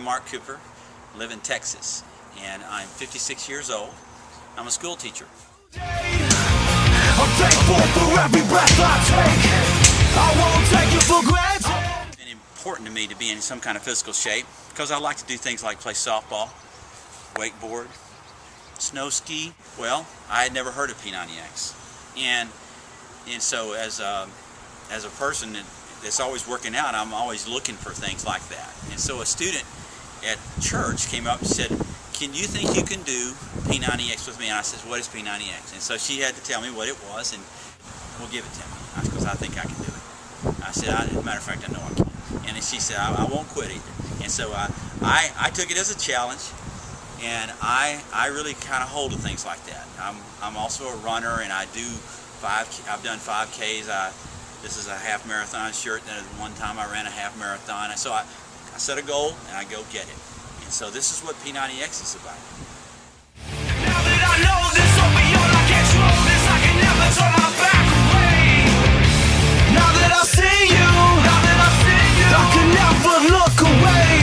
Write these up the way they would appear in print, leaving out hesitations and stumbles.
I'm Mark Cooper, live in Texas, and I'm 56 years old. I'm a school teacher. I'm thankful for every breath I take. I won't take it for granted. It's important to me to be in some kind of physical shape because I like to do things like play softball, wakeboard, snow ski. Well, I had never heard of P90X, and so as a person that's always working out, I'm always looking for things like that. And so a student at church came up and said, "Can you think you can do P90X with me?" And I said, "What is P90X?" And so she had to tell me what it was, and we'll give it to me because I think I can do it. I said, as a matter of fact, I know I can. And then she said, I won't quit either. And so I took it as a challenge, and I really kind of hold to things like that. I'm also a runner, and I've done 5Ks. This is a half marathon shirt. Then one time I ran a half marathon. And so I set a goal and I go get it. And so this is what P90X is about. Now that I know this will be all I control, this I can never turn my back away. Now that I see you, I can never look away.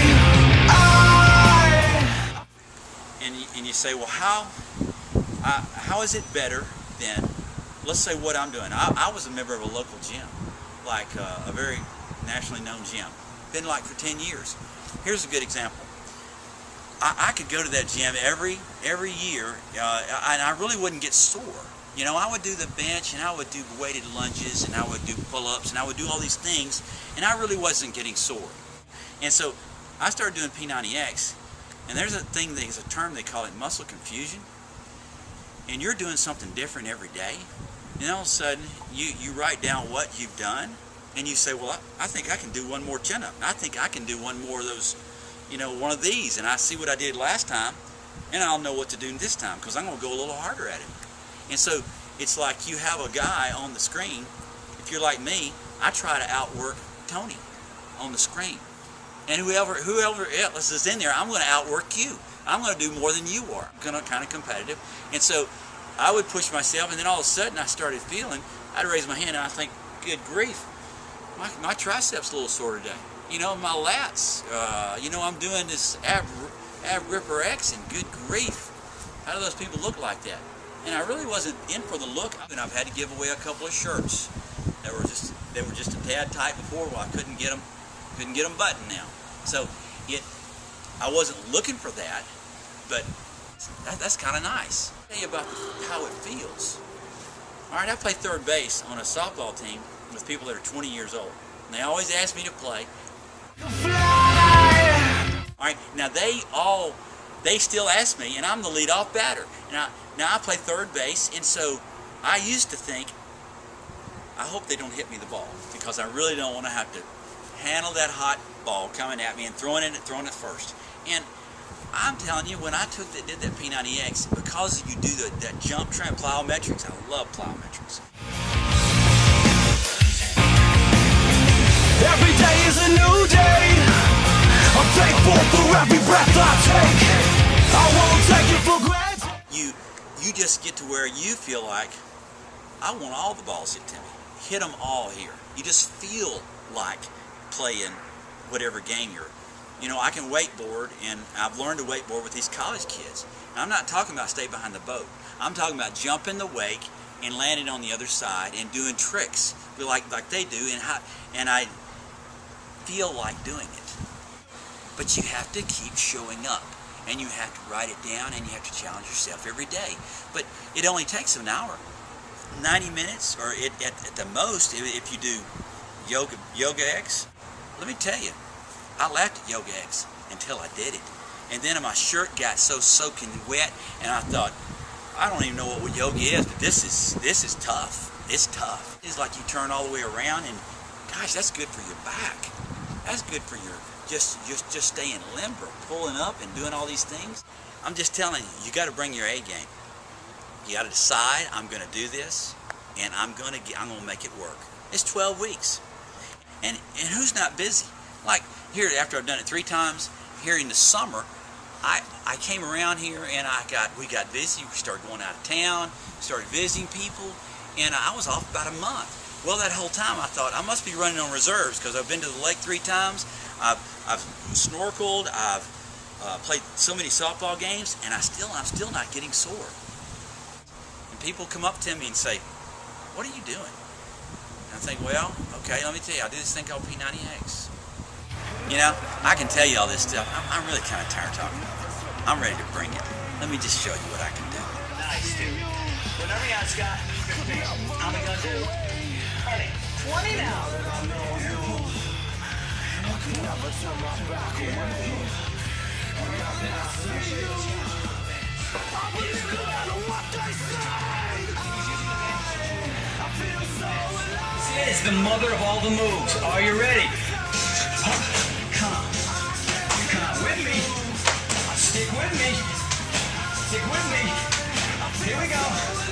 And you say, well, how is it better than, let's say, what I'm doing? I was a member of a local gym, like a very nationally known gym. Been like for 10 years. Here's a good example. I could go to that gym every year, and I really wouldn't get sore. You know, I would do the bench, and I would do weighted lunges, and I would do pull-ups, and I would do all these things, and I really wasn't getting sore. And so I started doing P90X, and there's a term they call it muscle confusion. And you're doing something different every day, and all of a sudden you write down what you've done, and you say, well, I think I can do one more chin-up. I think I can do one more of those, one of these, and I see what I did last time, and I'll know what to do this time because I'm going to go a little harder at it. And so it's like you have a guy on the screen. If you're like me, I try to outwork Tony on the screen. And whoever else is in there, I'm going to outwork you. I'm going to do more than you are. I'm kind of competitive. And so I would push myself, and then all of a sudden I started feeling, I'd raise my hand and I think, good grief, my triceps a little sore today. My lats, I'm doing this ab ripper X, and good grief, how do those people look like that? And I really wasn't in for the look, and I've had to give away a couple of shirts that were just a tad tight before. Well, I couldn't get them buttoned now. So I wasn't looking for that, but that's kind of nice. I'll tell you about how it feels. All right, I play third base on a softball team with people that are 20 years old, and they always ask me to play. All right, now they still ask me, and I'm the leadoff batter. Now I play third base, and so I used to think, I hope they don't hit me the ball, because I really don't want to have to handle that hot ball coming at me and throwing it first. And I'm telling you, when I did that P90X, because you do that jump trend plyometrics, I love plyometrics. Every day is a new day. I'm thankful for every breath I take. I won't take it for granted. You just get to where you feel like, I want all the balls hit to me. Hit them all here. You just feel like playing whatever game you're. I can wakeboard, and I've learned to wakeboard with these college kids. And I'm not talking about stay behind the boat. I'm talking about jumping the wake and landing on the other side and doing tricks like they do, and I feel like doing it. But you have to keep showing up, and you have to write it down, and you have to challenge yourself every day. But it only takes an hour, 90 minutes, or at the most, if you do Yoga X. Let me tell you, I laughed at Yoga X until I did it. And then my shirt got so soaking wet, and I thought, I don't even know what yoga is, but this is tough. It's tough. It's like you turn all the way around, and gosh, that's good for your back. That's good for your just staying limber, pulling up and doing all these things. I'm just telling you, you got to bring your A game. You got to decide, I'm going to do this, and I'm going to make it work. It's 12 weeks. And who's not busy? Like here, after I've done it 3 times, here in the summer, I came around here and we got busy. We started going out of town, started visiting people, and I was off about a month. Well, that whole time I thought I must be running on reserves because I've been to the lake 3 times. I've snorkeled. I've played so many softball games, and I'm still not getting sore. And people come up to me and say, "What are you doing?" And I think, well, okay, let me tell you, I do this thing called P90X. You know, I can tell you all this stuff. I'm really kind of tired of talking about this. I'm ready to bring it. Let me just show you what I can do. Nice, dude. Whatever you got, Scott, I'm gonna do. Honey, 20 now. This is the mother of all the moves. Are you ready? Come on. Come on, with me. Stick with me. Stick with me. Here we go.